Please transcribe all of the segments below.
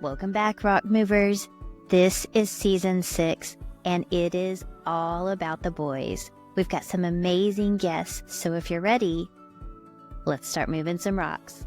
Welcome back, Rock Movers. This is season 6, and it is all about the boys. We've got some amazing guests, so if you're ready, let's start moving some rocks.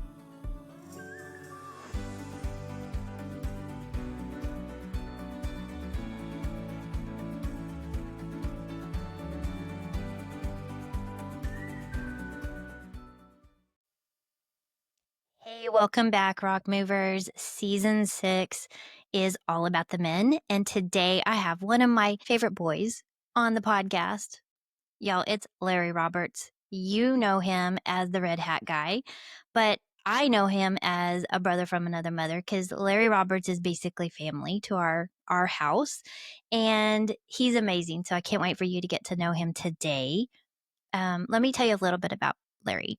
Hey, welcome back, Rock Movers. Season 6 is all about the men, and today I have one of my favorite boys on the podcast. Y'all, it's Larry Roberts. You know him as the Red Hat guy, but I know him as a brother from another mother because Larry Roberts is basically family to our house, and he's amazing. So I can't wait for you to get to know him today. Let me tell you a little bit about Larry.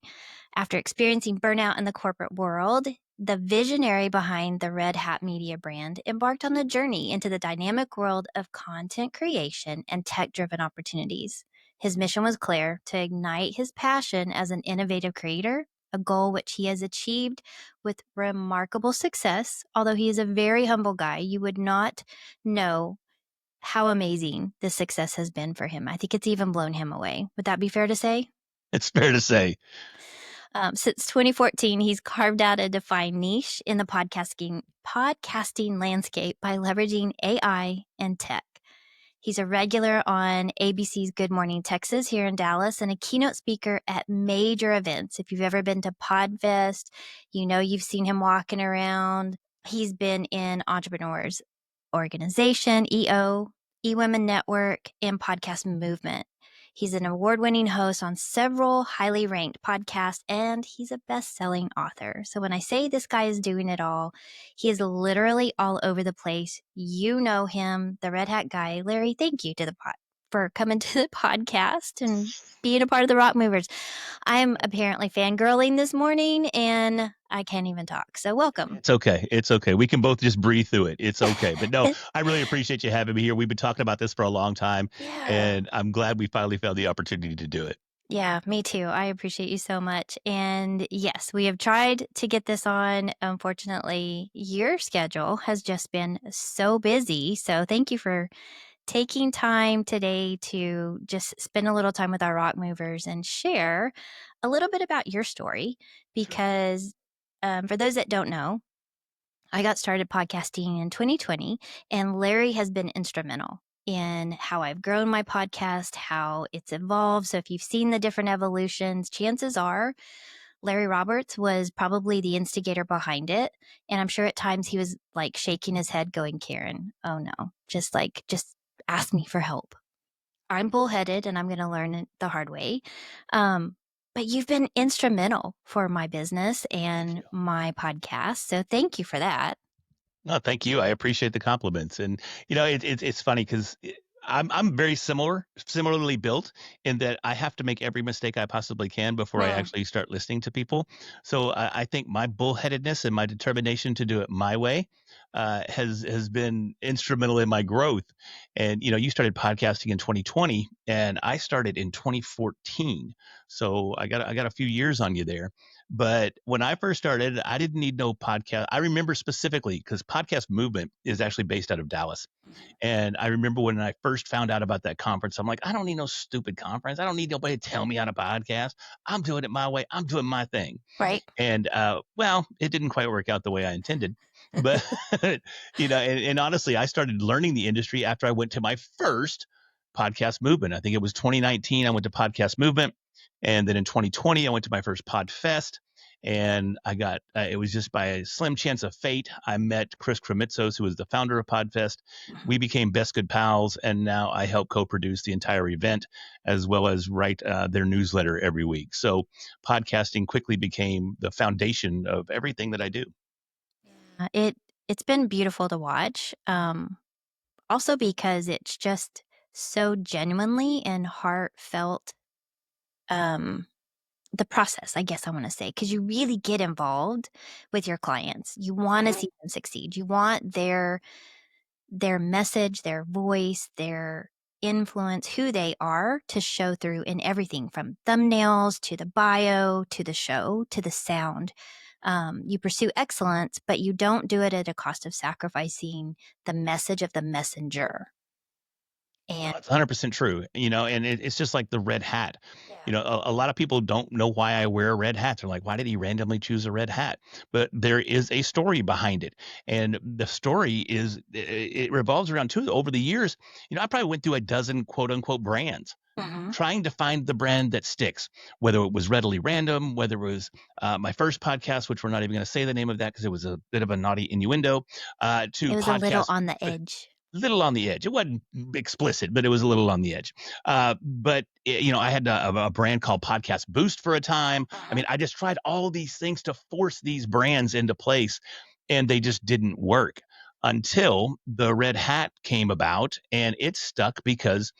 After experiencing burnout in the corporate world, the visionary behind the Red Hat Media brand embarked on a journey into the dynamic world of content creation and tech-driven opportunities. His mission was clear: to ignite his passion as an innovative creator, a goal which he has achieved with remarkable success. Although he is a very humble guy, you would not know how amazing this success has been for him. I think it's even blown him away. Would that be fair to say? It's fair to say. Since 2014, he's carved out a defined niche in the podcasting landscape by leveraging AI and tech. He's a regular on ABC's Good Morning Texas here in Dallas and a keynote speaker at major events. If you've ever been to PodFest, you know you've seen him walking around. He's been in Entrepreneurs Organization, EO, eWomen Network, and Podcast Movement. He's an award-winning host on several highly ranked podcasts, and he's a best-selling author. So when I say this guy is doing it all, he is literally all over the place. You know him, the Red Hat guy. Larry, thank you to for coming to the podcast and being a part of the Rock Movers. I'm apparently fangirling this morning, and I can't even talk. So welcome. It's okay. It's okay. We can both just breathe through it. It's okay. But no, I really appreciate you having me here. We've been talking about this for a long time, and I'm glad we finally found the opportunity to do it. Yeah, me too. I appreciate you so much. And yes, we have tried to get this on. Unfortunately, your schedule has just been so busy. So thank you for taking time today to just spend a little time with our Rock Movers and share a little bit about your story. Because for those that don't know, I got started podcasting in 2020, and Larry has been instrumental in how I've grown my podcast, how it's evolved. So if you've seen the different evolutions, chances are Larry Roberts was probably the instigator behind it. And I'm sure at times he was like shaking his head going, Karen, oh no, just ask me for help. I'm bullheaded and I'm going to learn it the hard way. But you've been instrumental for my business and my podcast. So thank you for that. No, thank you. I appreciate the compliments. And it's funny because I'm very similarly built in that I have to make every mistake I possibly can before I actually start listening to people. So I think my bullheadedness and my determination to do it my way has been instrumental in my growth. And you started podcasting in 2020, and I started in 2014. So I got a few years on you there. But when I first started, I didn't need no podcast. I remember specifically because Podcast Movement is actually based out of Dallas. And I remember when I first found out about that conference, I'm like, I don't need no stupid conference. I don't need nobody to tell me how to podcast. I'm doing it my way. I'm doing my thing. Right. And well, it didn't quite work out the way I intended. But, and honestly, I started learning the industry after I went to my first Podcast Movement. I think it was 2019. I went to Podcast Movement. And then in 2020, I went to my first PodFest, and I got, it was just by a slim chance of fate, I met Chris Kremitzos, who was the founder of PodFest. We became best good pals, and now I help co-produce the entire event as well as write their newsletter every week. So podcasting quickly became the foundation of everything that I do. It's been beautiful to watch. Also because it's just so genuinely and heartfelt. The process, I guess I want to say, because you really get involved with your clients. You want to see them succeed. You want their message, their voice, their influence, who they are to show through in everything from thumbnails to the bio, to the show, to the sound. You pursue excellence, but you don't do it at a cost of sacrificing the message of the messenger. No, And it's 100% true, and it's just like the red hat. yeah. A lot of people don't know why I wear a red hat. They're like, "Why did he randomly choose a red hat?" But there is a story behind it, and the story is it revolves around two. Over the years, I probably went through a dozen quote unquote brands Hmm. trying to find the brand that sticks, whether it was readily random, whether it was my first podcast, which we're not even going to say the name of that because it was a bit of a naughty innuendo, It to was a little podcasts on the edge. little on the edge. It wasn't explicit, but it was a little on the edge. But I had a brand called Podcast Boost for a time. I Hmm. mean, I just tried all these things to force these brands into place, and they just didn't work until the red hat came about, and it stuck because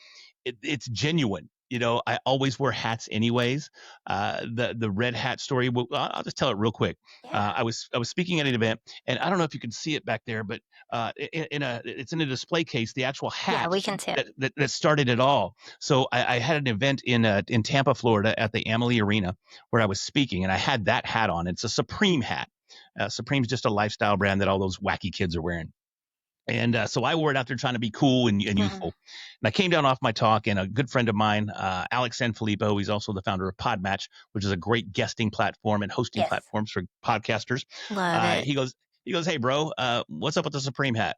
it's genuine. I always wear hats anyways. The red hat story. Well, I'll just tell it real quick. Yeah. I was speaking at an event, and I don't know if you can see it back there, but it's in a display case. The actual Yeah, hat we can see it. that started it all. So I had an event in Tampa, Florida, at the Amalie Arena where I was speaking, and I had that hat on. It's a Supreme hat. Supreme's just a lifestyle brand that all those wacky kids are wearing. And so I wore it out there trying to be cool and Hmm. youthful. And I came down off my talk, and a good friend of mine, Alex Sanfilippo, he's also the founder of Podmatch, which is a great guesting platform and hosting Yes. platforms for podcasters. Love Uh, it. he goes, he goes, "Hey, bro, what's up with the Supreme hat?"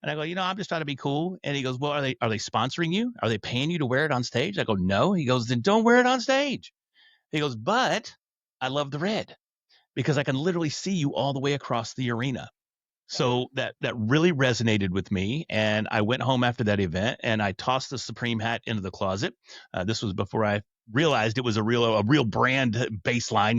And I go, "I'm just trying to be cool." And he goes, "Well, are they sponsoring you? Are they paying you to wear it on stage?" I go, "No." He goes, "Then don't wear it on stage." He goes, "But I love the red because I can literally see you all the way across the arena." Yeah. So that really resonated with me, and I went home after that event and I tossed the Supreme hat into the closet. This was before I realized it was a real brand baseline,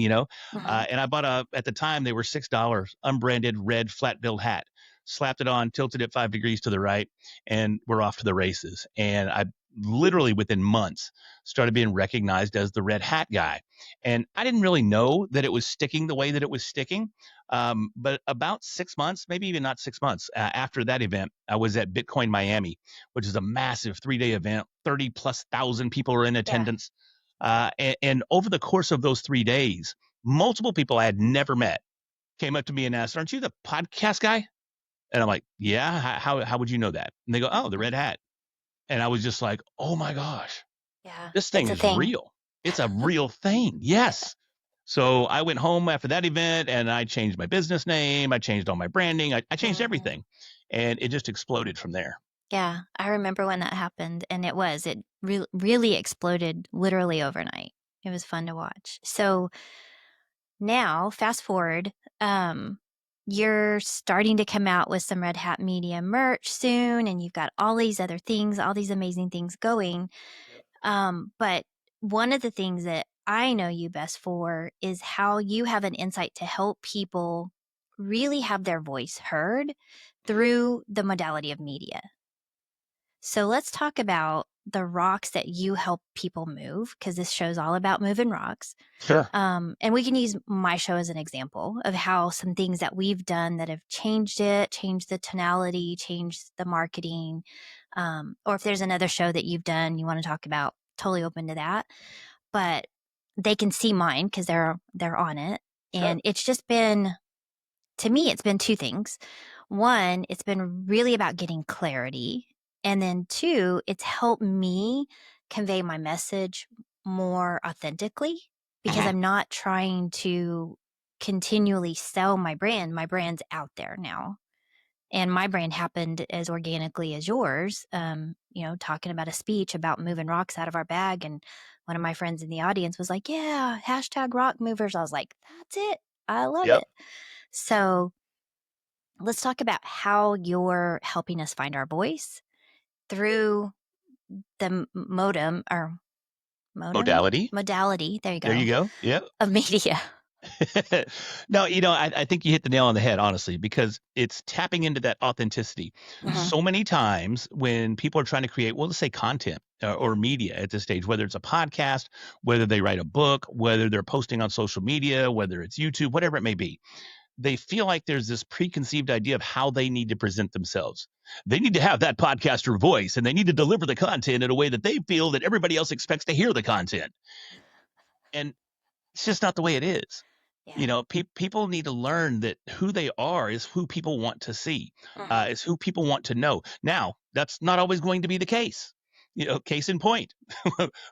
Hmm. and I bought at the time they were $6 unbranded red flat billed hat. Slapped it on, tilted it 5 degrees to the right, and we're off to the races. And I literally within months started being recognized as the red hat guy. And I didn't really know that it was sticking the way that it was sticking. But about 6 months, maybe even not 6 months after that event, I was at Bitcoin Miami, which is a massive 3-day event. 30 plus thousand people are in Yeah. attendance. And over the course of those 3 days, multiple people I had never met came up to me and asked, "Aren't you the podcast guy?" And I'm like, "Yeah. How would you know that?" And they go, "Oh, the Hmm. red hat." And I was just like, "Oh my gosh, Yeah. this thing It's a is thing. real. It's a real thing." Yes. So I went home after that event and I changed my business name. I changed all my branding. I changed Hmm. everything. And it just exploded from there. Yeah. I remember when that happened, and it really exploded literally overnight. It was fun to watch. So now, fast forward, um, you're starting to come out with some Red Hat Media merch soon, and you've got all these other things, all these amazing things going. But one of the things that I know you best for is how you have an insight to help people really have their voice heard through the modality of media. So let's talk about the rocks that you help people move, because this show's all about moving rocks. Sure. And we can use my show as an example of how some things that we've done that have changed it, changed the tonality, changed the marketing. Or if there's another show that you've done you want to talk about, totally open to that. But they can see mine because they're on it. Sure. And it's just been, to me, it's been two things. One, it's been really about getting clarity. And then two, it's helped me convey my message more authentically because Mhm. I'm not trying to continually sell my brand. My brand's out there now. And my brand happened as organically as yours, talking about a speech about moving rocks out of our bag. And one of my friends in the audience was like, yeah, hashtag rock movers. I was like, that's it. I love Yep. it. So let's talk about how you're helping us find our voice through the Modality. modality, there you There you go, go. Yep. of media. No, I think you hit the nail on the head, honestly, because it's tapping into that authenticity. Hmm. So many times when people are trying to create, well, let's say content or Yeah. media at this stage, whether it's a podcast, whether they write a book, whether they're posting on social media, whether it's YouTube, whatever it may be, they feel like there's this preconceived idea of how they need to present themselves. They need to have that podcaster voice and they need to deliver the content in a way that they feel that everybody else expects to hear the content. And it's just not the way it is. Yeah. People need to learn that who they are is who people want to see, Mhm. is who people want to know. Now, that's not always going to be the case. Case in point,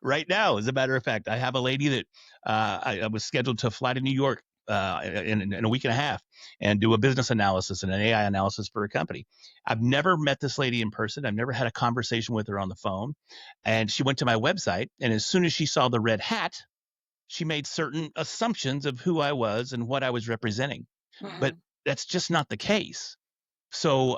right now, as a matter of fact, I have a lady that I was scheduled to fly to New York in a week and a half and do a business analysis and an AI analysis for a company. I've never met this lady in person. I've never had a conversation with her on the phone. And she went to my website, and as soon as she saw the red hat, she made certain assumptions of who I was and what I was representing. But Mhm. that's just not the case. So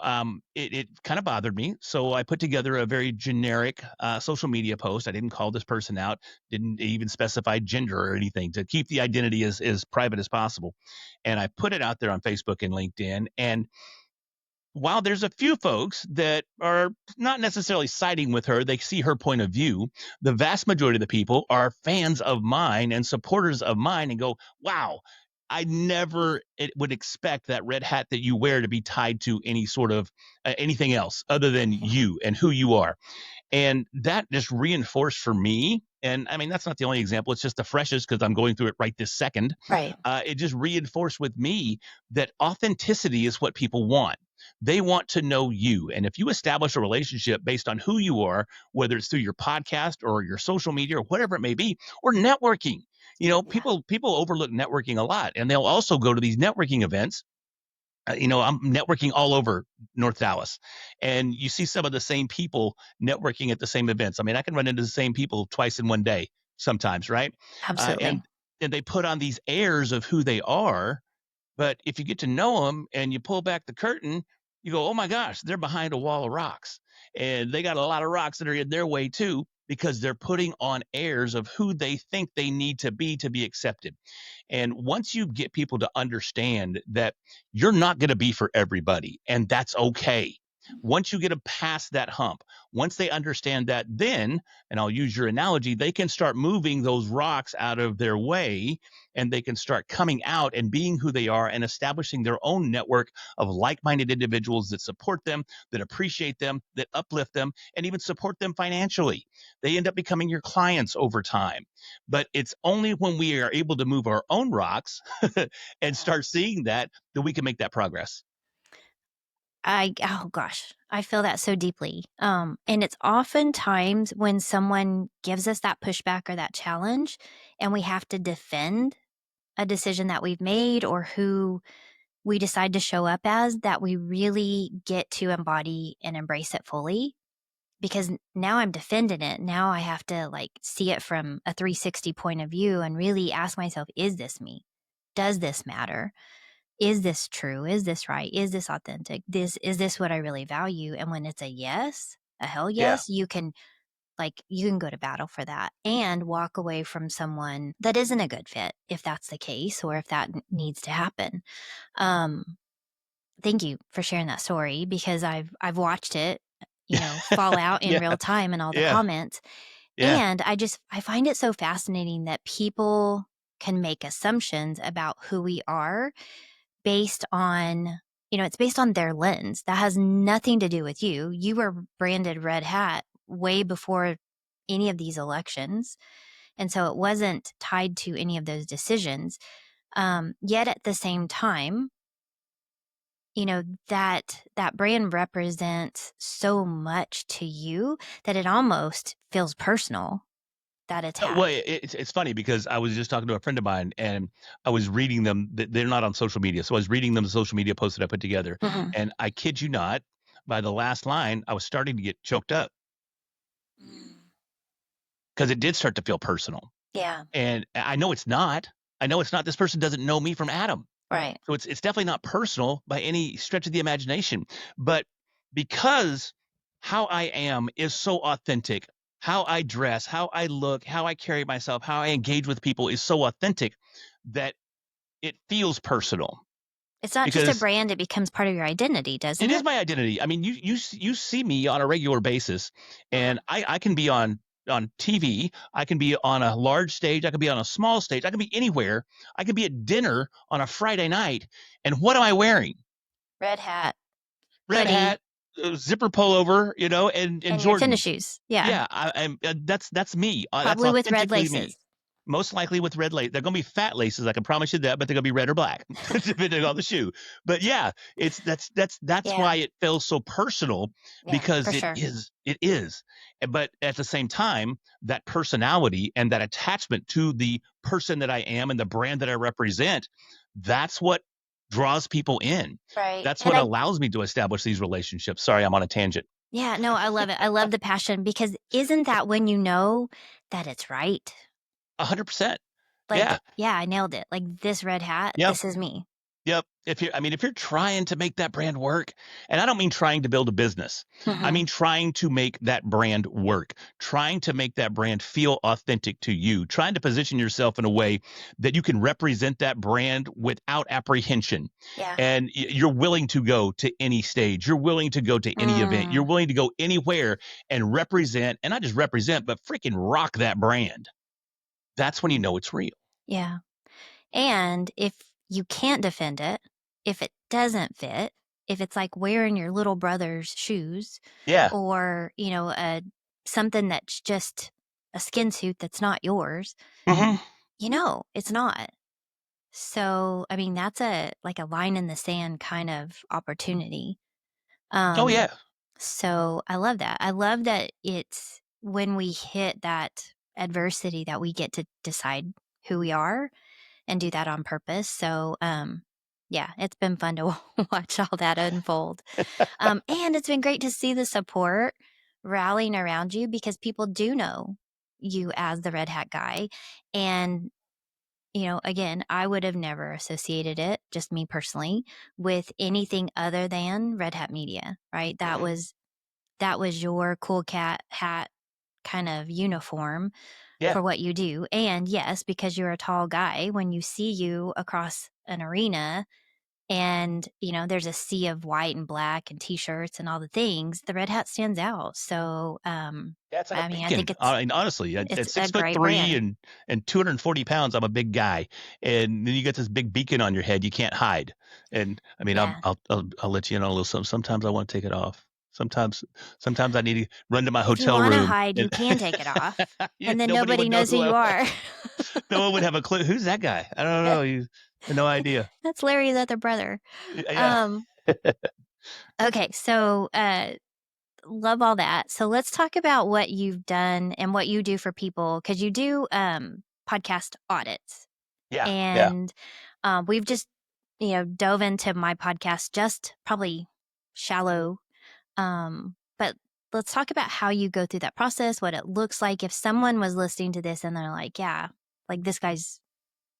it kind of bothered me. So I put together a very generic social media post. I didn't call this person out, didn't even specify gender or anything to keep the identity as private as possible. And I put it out there on Facebook and LinkedIn. And while there's a few folks that are not necessarily siding with her, they see her point of view. The vast majority of the people are fans of mine and supporters of mine and go, wow, I never would expect that red hat that you wear to be tied to any sort of anything else other than Mhm. you and who you are. And that just reinforced for me. And I mean, that's not the only example. It's just the freshest because I'm going through it right this second. Right. It just reinforced with me that authenticity is what people want. They want to know you. And if you establish a relationship based on who you are, whether it's through your podcast or your social media or whatever it may be, or networking, Yeah. people overlook networking a lot, and they'll also go to these networking events. I'm networking all over North Dallas, and you see some of the same people networking at the same events. I mean, I can run into the same people twice in one day sometimes, right? Uh, Absolutely. and and they put on these airs of who they are, but if you get to know them and you pull back the curtain, you go, oh my gosh, they're behind a wall of rocks, and they got a lot of rocks that are in their way too because they're putting on airs of who they think they need to be accepted. And once you get people to understand that you're not going to be for everybody, and that's okay. Once you get them past that hump, once they understand that, then, and I'll use your analogy, they can start moving those rocks out of their way and they can start coming out and being who they are and establishing their own network of like minded individuals that support them, that appreciate them, that uplift them, and even support them financially. They end up becoming your clients over time. But it's only when we are able to move our own rocks and Mhm. start seeing that we can make that progress. Oh gosh, I feel that so deeply. And it's oftentimes when someone gives us that pushback or that challenge, and we have to defend a decision that we've made or who we decide to show up as, that we really get to embody and embrace it fully. Because now I'm defending it. Now I have to like see it from a 360 point of view and really ask myself, is this me? Does this matter? Is this true? Is this right? Is this authentic? Is this what I really value? And when it's a yes, a hell Yeah. yes, you can go to battle for that and walk away from someone that isn't a good fit if that's the case or if that needs to happen. Um thank you for sharing that story because I've watched it, fall out in Yeah. real time and all the Yeah. comments. Yeah. And I find it so fascinating that people can make assumptions about who we are based on, it's based on their lens. That has nothing to do with you. You were branded red hat way before any of these elections. And so it wasn't tied to any of those decisions. Yet at the same time, that brand represents so much to you that it almost feels personal, that Well, attack. it's funny because I was just talking to a friend of mine and I was reading them. They're not on social media, so I was reading them the social media posts that I put together, Mhm. and I kid you not, by the last line, I was starting to get choked up Mm. because it did start to feel personal. Yeah, And I know it's not. I know it's not. This person doesn't know me from Adam. right. So it's definitely not personal by any stretch of the imagination. But because how I am is so authentic, how I dress, how I look, how I carry myself, how I engage with people is so authentic that it feels personal It's not just a because brand, it becomes part of your identity, doesn't it is it? my identity. I mean, you see me on a regular basis, and Mhm. I can be on TV, I can be on a large stage, I can be on a small stage, I can be anywhere. I can be at dinner on a Friday night, and what am I wearing? Red hat, Red hoodie, hat, zipper pullover, and and your tennis Jordans. shoes. Yeah, Yeah, I'm that's me. That's probably with red authentically me. laces. most likely with red lace. They're going to be fat laces. I can promise you that, but they're going to be red or black, depending on the shoe. But yeah, that's Yeah. why it feels so personal, Yeah, for because it sure. is. It is. But at the same time, that personality and that attachment to the person that I am and the brand that I represent, that's what draws people in. Right. That's And what I allows me to establish these relationships. Sorry, I'm on a tangent. Yeah, no, I love it. I love the passion because isn't that when you know that it's right? 100%. Like, Yeah. yeah, I nailed it. Like this red hat, Yep. this is me. Yep. If you're trying to make that brand work, and I don't mean trying to build a business, I Mhm. mean trying to make that brand work, trying to make that brand feel authentic to you, trying to position yourself in a way that you can represent that brand without apprehension. Yeah. And you're willing to go to any stage, you're willing to go to any event, you're Mm, willing to go anywhere and represent, and not just represent, but freaking rock that brand. That's when you know it's real. yeah. And if you can't defend it, if it doesn't fit, if it's like wearing your little brother's shoes Yeah. or, something that's just a skin suit that's not yours, Hmm. it's not. So, I mean, that's a line in the sand kind of opportunity. Oh, Um, yeah. so I love that. I love that it's when we hit that adversity that we get to decide who we are and do that on purpose. So, yeah, it's been fun to watch all that unfold. And it's been great to see the support rallying around you because people do know you as the red hat guy. And again, I would have never associated it, just me personally, with anything other than Red Hat Media, right? Mhm. That was your cool cat hat kind of uniform Yeah. for what you do. And yes, because you're a tall guy, when you see you across an arena and, there's a sea of white and black and t-shirts and all the things, the red hat stands out. So, Yeah, it's like a I mean, I think beacon. I mean, honestly, it's at a six foot great three brand. and 240 pounds, I'm a big guy, and then you get this big beacon on your head, you can't hide. And I mean, Yeah. I'll let you in on a little something. Sometimes I want to take it off. Sometimes sometimes I need to run to my If you hotel wanna room, hide, you and can take it off, and then nobody nobody would know knows who who I you was. are. No one would have a clue. Who's that guy? I don't know. You no idea. That's Larry's other brother. Yeah. Um, okay, so, love all that. So let's talk about what you've done and what you do for people because you do, podcast audits, Yeah. Yeah. and, we've just, dove into my podcast just probably shallow, but let's talk about how you go through that process, what it looks like if someone was listening to this and they're like, "Yeah, like, this guy's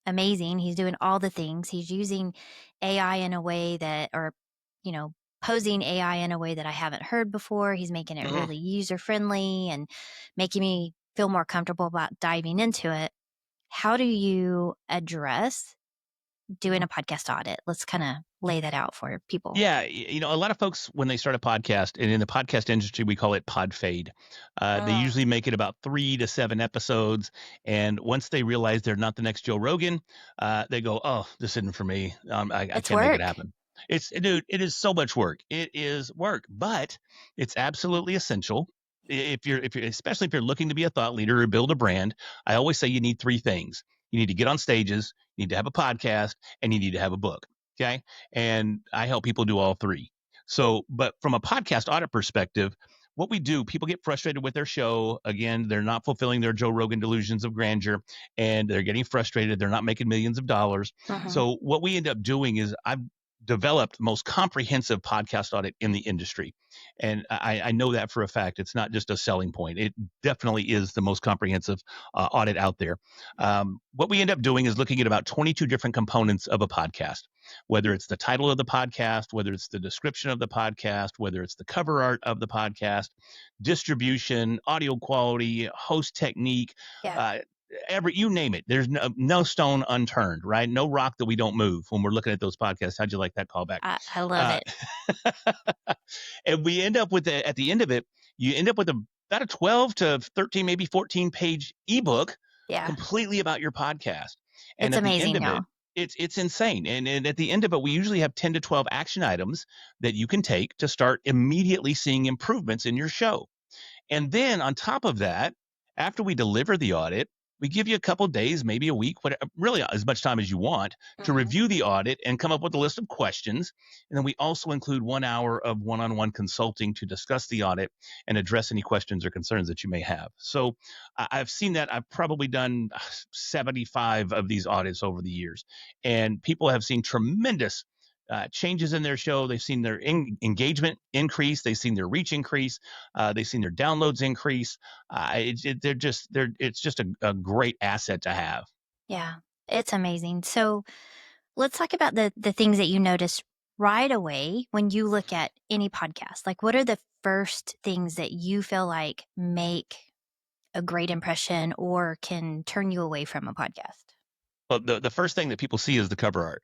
amazing. He's doing all the things. He's using AI in a way that, or, you know, posing AI in a way that I haven't heard before. He's making it Mhm. really user friendly and making me feel more comfortable about diving into it. How do you address doing a podcast audit? Let's kind of lay that out for people. Yeah, a lot of folks when they start a podcast, and in the podcast industry, we call it pod fade. They Mm, usually make it about 3 to 7 episodes, and once they realize they're not the next Joe Rogan, they go, "Oh, this isn't for me. I it's can't make it work. happen." Dude, it is so much work. It is work, but it's absolutely essential. Especially if you're looking to be a thought leader or build a brand. I always say you need three things: you need to get on stages, you need to have a podcast, and you need to have a book. Okay, and I help people do all three. So, but from a podcast audit perspective, what we do, people get frustrated with their show. Again, they're not fulfilling their Joe Rogan delusions of grandeur, and they're getting frustrated. They're not making millions of dollars. Hmm. So, what we end up doing is I've developed the most comprehensive podcast audit in the industry. And I know that for a fact. It's not just a selling point. It definitely is the most comprehensive audit out there. What we end up doing is looking at about 22 different components of a podcast, whether it's the title of the podcast, whether it's the description of the podcast, whether it's the cover art of the podcast, distribution, audio quality, host technique, Yeah, uh, you name it. There's no stone unturned, right? No rock that we don't move when we're looking at those podcasts. How'd you like that callback? I love Uh, it. and we end up with at the end of it, you end up with about a 12 to 13, maybe 14 page ebook Yeah, completely about your podcast. And it's at the end amazing, of it, y'all. it's insane. And at the end of it, we usually have 10 to 12 action items that you can take to start immediately seeing improvements in your show. And then on top of that, after we deliver the audit, We give you a couple days, maybe a week, really as much time as you want to Mhm. review the audit and come up with a list of questions. And then we also include 1 hour of one-on-one consulting to discuss the audit and address any questions or concerns that you may have. So I've seen that. I've probably done 75 of these audits over the years, and people have seen tremendous changes in their show. They've seen their engagement increase. They've seen their reach increase. They've seen their downloads increase. It's just a great asset to have. Yeah, it's amazing. So let's talk about the things that you notice right away when you look at any podcast. Like, what are the first things that you feel like make a great impression or can turn you away from a podcast? Well, the first thing that people see is the cover art.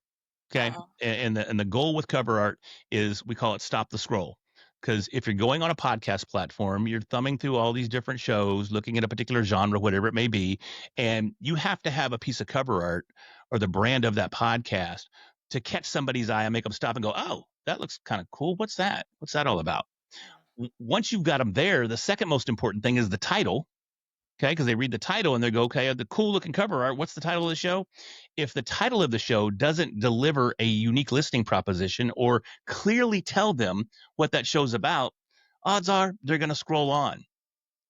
Okay. Mhm. And the goal with cover art is we call it stop the scroll. Because if you're going on a podcast platform, you're thumbing through all these different shows, looking at a particular genre, whatever it may be, and you have to have a piece of cover art or the brand of that podcast to catch somebody's eye and make them stop and go, oh, that looks kind of cool. What's that? What's that all about? Yeah. Once you've got them there, the second most important thing is the title. Okay, because they read the title and they go, okay, the cool looking cover art. What's the title of the show? If the title of the show doesn't deliver a unique listing proposition or clearly tell them what that show's about, odds are they're going to scroll on.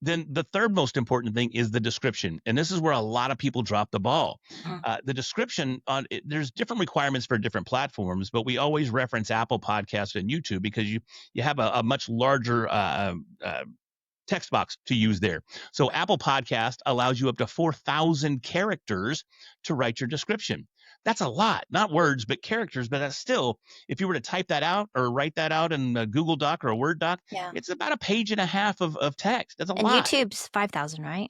Then the third most important thing is the description. And this is where a lot of people drop the ball. Mhm. The description there's different requirements for different platforms, but we always reference Apple Podcasts and YouTube because you have a much larger text box to use there. So Right. Apple Podcast allows you up to 4,000 characters to write your description. That's a lot, not words, but characters. But that's still, if you were to type that out or write that out in a Google Doc or a Word doc, Yeah. it's about a page and a half of text. That's a And lot. YouTube's 5,000, right?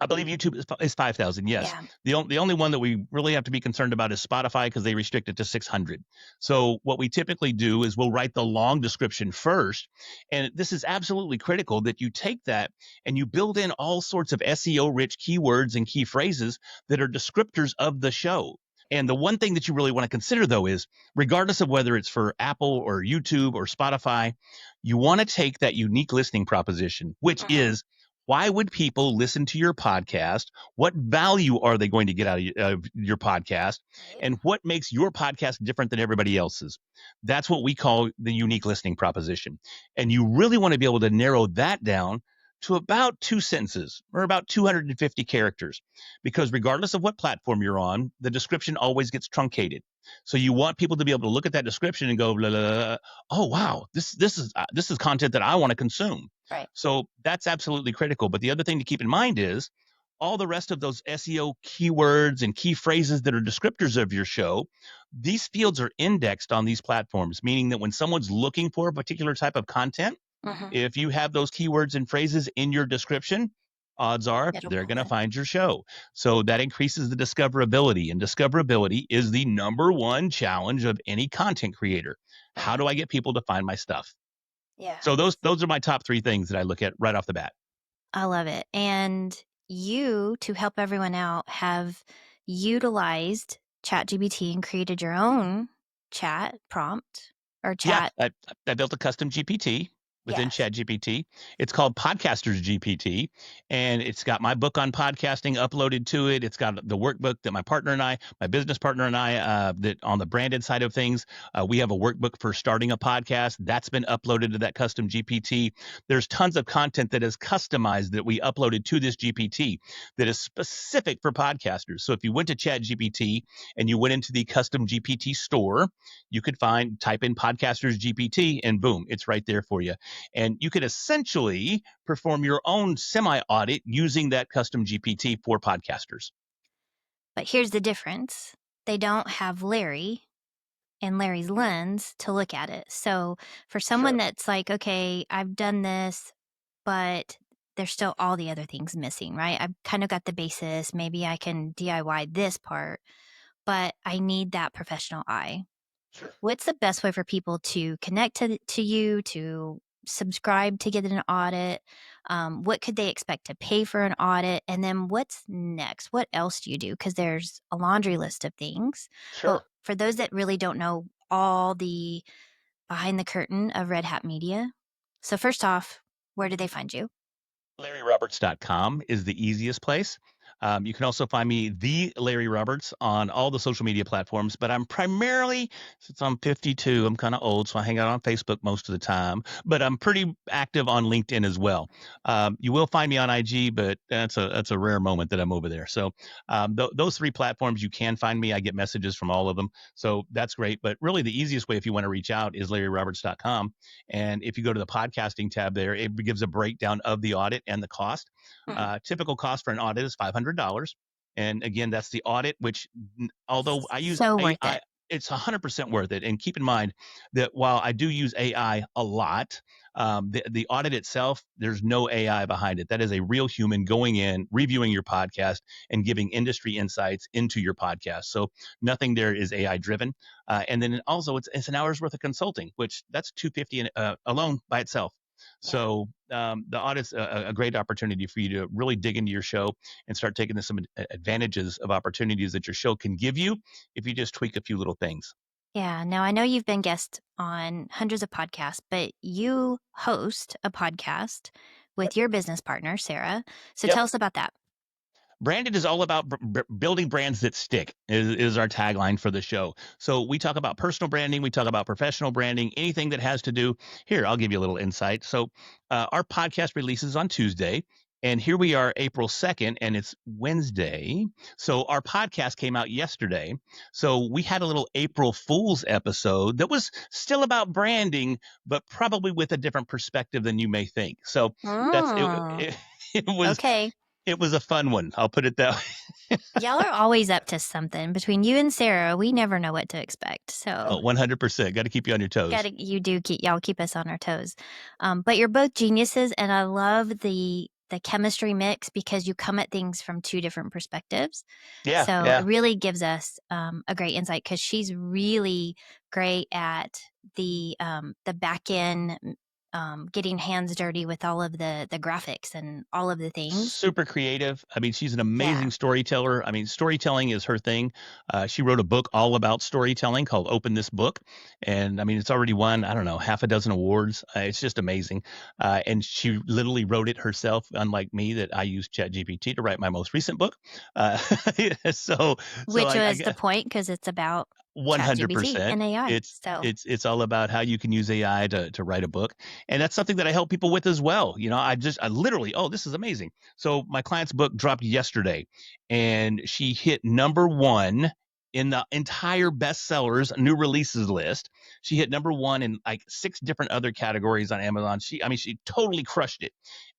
I believe YouTube is 5,000. Yes. Yeah. The only one that we really have to be concerned about is Spotify because they restrict it to 600. So what we typically do is we'll write the long description first. And this is absolutely critical that you take that and you build in all sorts of SEO rich keywords and key phrases that are descriptors of the show. And the one thing that you really want to consider though is regardless of whether it's for Apple or YouTube or Spotify, you want to take that unique listening proposition, which Mhm. is why would people listen to your podcast? What value are they going to get out of your podcast? Right. And what makes your podcast different than everybody else's? That's what we call the unique listening proposition. And you really want to be able to narrow that down to about 2 sentences or about 250 characters, because regardless of what platform you're on, the description always gets truncated. So you want people to be able to look at that description and go, blah, blah, blah, oh wow, this is content that I want to consume. Right. So that's absolutely critical. But the other thing to keep in mind is all the rest of those SEO keywords and key phrases that are descriptors of your show, these fields are indexed on these platforms, meaning that when someone's looking for a particular type of content, Mhm. if you have those keywords and phrases in your description, odds are It'll they're pull going to it. find your show. So that increases the discoverability. And discoverability is the number one challenge of any content creator. How Right. do I get people to find my stuff? Yeah. So those are my top three things that I look at right off the bat. I love it. And you, to help everyone out, have utilized ChatGPT and created your own chat prompt or Yeah, chat. I built a custom GPT within Yes. ChatGPT. It's called Podcasters GPT, and it's got my book on podcasting uploaded to it. It's got the workbook that my business partner and I, that on the branded side of things, we have a workbook for starting a podcast that's been uploaded to that custom GPT. There's tons of content that is customized that we uploaded to this GPT that is specific for podcasters. So if you went to ChatGPT and you went into the custom GPT store, you could type in Podcasters GPT, and boom, it's right there for you. And you could essentially perform your own semi audit using that custom GPT for podcasters. But here's the difference, they don't have Larry and Larry's lens to look at it. So for someone Sure. that's like, okay, I've done this, but there's still all the other things missing, right? I've kind of got the basis. Maybe I can DIY this part, but I need that professional eye. Sure. What's the best way for people to connect to you, to subscribe to get an audit? What could they expect to pay for an audit? And then what's next? What else do you do? Because there's a laundry list of things. But Sure. for those that really don't know all the behind the curtain of Red Hat Media, so first off, where do they find you? LarryRoberts.com is the easiest place. You can also find me, the Larry Roberts, on all the social media platforms. But I'm primarily, since I'm 52, I'm kind of old, so I hang out on Facebook most of the time. But I'm pretty active on LinkedIn as well. You will find me on IG, but that's a rare moment that I'm over there. So those three platforms, you can find me. I get messages from all of them, so that's great. But really, the easiest way if you want to reach out is LarryRoberts.com. And if you go to the podcasting tab there, it gives a breakdown of the audit and the cost. Mm. Typical cost for an audit is $500. And again, that's the audit, which although I use So worth AI, it. it's 100% worth it. And keep in mind that while I do use AI a lot, the audit itself, there's no AI behind it. That is a real human going in, reviewing your podcast, and giving industry insights into your podcast. So nothing there is AI driven. And then also it's an hour's worth of consulting, which that's 250 alone by itself. Yeah. So the audit's a great opportunity for you to really dig into your show and start taking some advantages of opportunities that your show can give you if you just tweak a few little things. Yeah. Now, I know you've been guest on hundreds of podcasts, but you host a podcast Yep. with your business partner, Sarah. So Yep. tell us about that. Branded is all about building brands that stick is our tagline for the show. So we talk about personal branding, we talk about professional branding, anything that has to do. Here, I'll give you a little insight. So our podcast releases on Tuesday, and here we are April 2nd, and it's Wednesday. So our podcast came out yesterday. So we had a little April Fool's episode that was still about branding, but probably with a different perspective than you may think. So that's it, Mm, it, it was okay. it was a fun one. I'll put it that way. Y'all are always up to something. Between you and Sarah, we never know what to expect. So 100%. Got to keep you on your toes. you do keep y'all keep us on our toes. But you're both geniuses, and I love the chemistry mix because you come at things from two different perspectives. Yeah, So it yeah. really gives us a great insight because she's really great at the back end, getting hands dirty with all of the graphics and all of the things. Super creative. I mean, she's an Yeah. amazing storyteller. I mean, storytelling is her thing. She wrote a book all about storytelling called Open This Book. And I mean, it's already won, I don't know, half a dozen awards. It's just amazing. And she literally wrote it herself, unlike me, that I used ChatGPT to write my most recent book. Uh, so, so Which was the point because it's about ChatGPT 100%. and AI. It's So, it's all about how you can use AI to write a book, and that's something that I help people with as well. You know, I literally, oh, this is amazing. So my client's book dropped yesterday, and she hit number one in the entire bestsellers new releases list. She hit number one in like 6 different other categories on Amazon. I mean, she totally crushed it,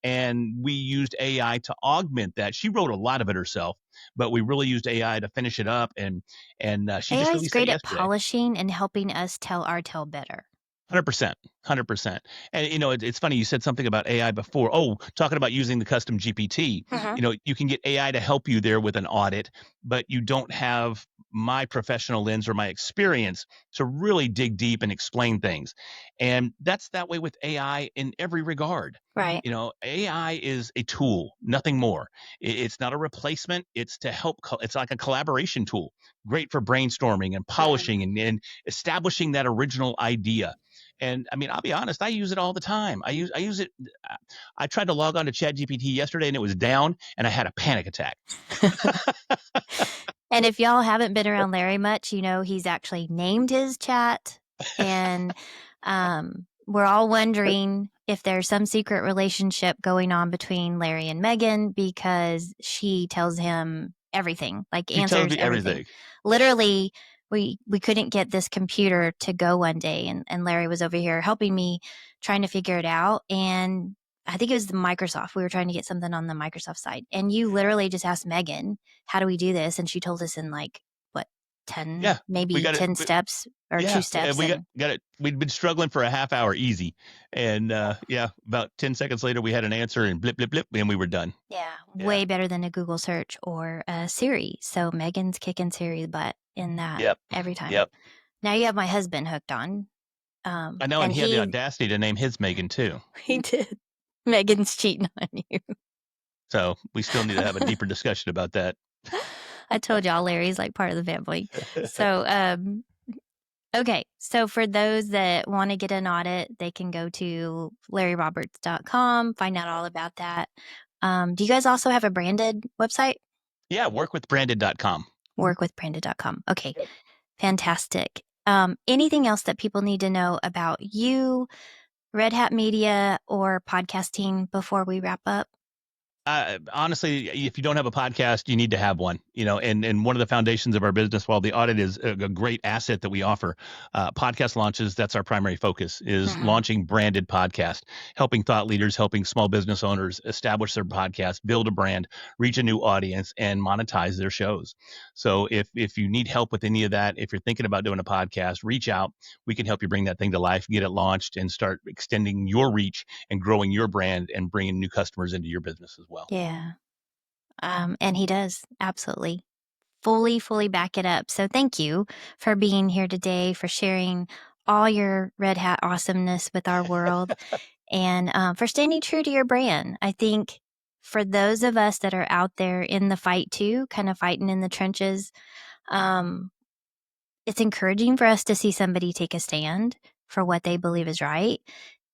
and we used AI to augment that. She wrote a lot of it herself, but we really used AI to finish it up, and she just AI is released that great at yesterday. polishing and helping us tell our tale better. 100%. 100%. And you know, it's funny you said something about AI before. Oh, talking about using the custom GPT. Mhm. You know, you can get AI to help you there with an audit, but you don't have my professional lens or my experience to really dig deep and explain things. And that's that way with AI in every regard. Right. You know, AI is a tool, nothing more. It's not a replacement. It's to help. It's like a collaboration tool, great for brainstorming and Mhm. polishing and establishing that original idea. And I mean, I'll be honest, I use it all the time. I use it. I tried to log on to ChatGPT yesterday and it was down and I had a panic attack. And if y'all haven't been around Larry much, you know he's actually named his chat, and we're all wondering if there's some secret relationship going on between Larry and Megan because she tells him everything, like She tells answers me everything. everything. Literally, we couldn't get this computer to go one day, and Larry was over here helping me trying to figure it out, and I think it was the Microsoft. We were trying to get something on the Microsoft side, and you literally just asked Megan, how do we do this? And she told us in like what, 10, Yeah, we maybe got it. 10 steps or two Yeah, and steps. we got And got it. We'd been struggling for a half hour easy, and yeah, about 10 seconds later, we had an answer, and blip blip blip, and we were done. yeah, Yeah. way better than a Google search or a Siri. So Megan's kicking Siri's butt in that Yep. every time. Yep. Now you have my husband hooked on. I know, and And he had the audacity to name his Megan too. he did. Megan's cheating on you. So we still need to have a deeper discussion about that. I told y'all Larry's like part of the family. So, okay. So for those that want to get an audit, they can go to LarryRoberts.com, find out all about that. Do you guys also have a branded website? Yeah, workwithbranded.com. Workwithbranded.com. Okay, fantastic. Anything else that people need to know about you, Red Hat Media, or podcasting before we wrap up? Honestly, if you don't have a podcast, you need to have one. And one of the foundations of our business, while the audit is a great asset that we offer, podcast launches, that's our primary focus, is launching branded podcast, helping thought leaders, helping small business owners establish their podcast, build a brand, reach a new audience, and monetize their shows. So if you need help with any of that, if you're thinking about doing a podcast, reach out. We can help you bring that thing to life, get it launched, and start extending your reach and growing your brand and bringing new customers into your business as well. Yeah. And he does. Absolutely. Fully back it up. So thank you for being here today, for sharing all your Red Hat awesomeness with our world, and for standing true to your brand. I think for those of us that are out there in the fight too, kind of fighting in the trenches, it's encouraging for us to see somebody take a stand for what they believe is right.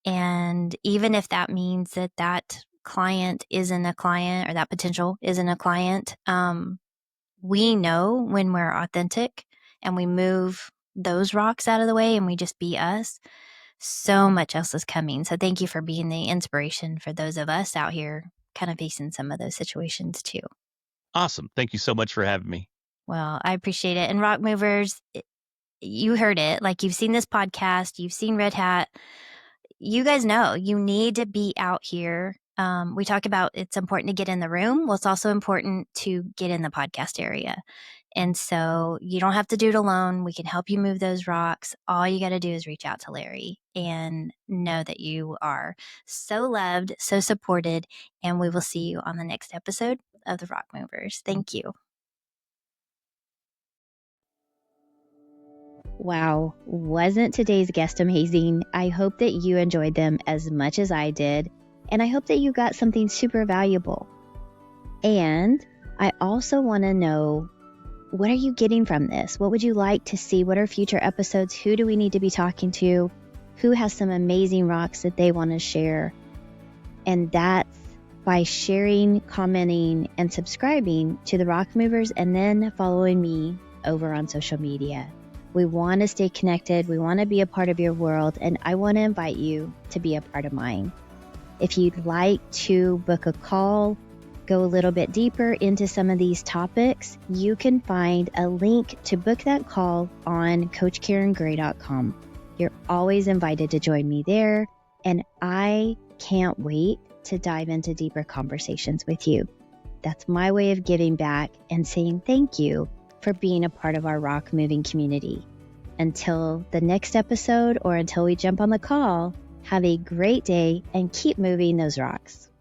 And even if that means that client isn't a client, or that potential isn't a client, we know when we're authentic and we move those rocks out of the way and we just be us, so much else is coming. So thank you for being the inspiration for those of us out here kind of facing some of those situations too. Awesome. Thank you so much for having me. Well, I appreciate it. And Rock Movers, you heard it. Like, you've seen this podcast, you've seen Red Hat. You guys know you need to be out here. We talk about it's important to get in the room. Well, it's also important to get in the podcast area. And so you don't have to do it alone. We can help you move those rocks. All you got to do is reach out to Larry and know that you are so loved, so supported. And we will see you on the next episode of the Rock Movers. Thank you. Wow, wasn't today's guest amazing? I hope that you enjoyed them as much as I did, and I hope that you got something super valuable. And I also want to know, what are you getting from this? What would you like to see? What are future episodes? Who do we need to be talking to? Who has some amazing rocks that they want to share? And that's by sharing, commenting, and subscribing to the Rock Movers, and then following me over on social media. We want to stay connected. We want to be a part of your world, and I want to invite you to be a part of mine. If you'd like to book a call, go a little bit deeper into some of these topics, you can find a link to book that call on CoachKarenGray.com. You're always invited to join me there, and I can't wait to dive into deeper conversations with you. That's my way of giving back and saying thank you for being a part of our rock moving community. Until the next episode, or until we jump on the call, have a great day and keep moving those rocks.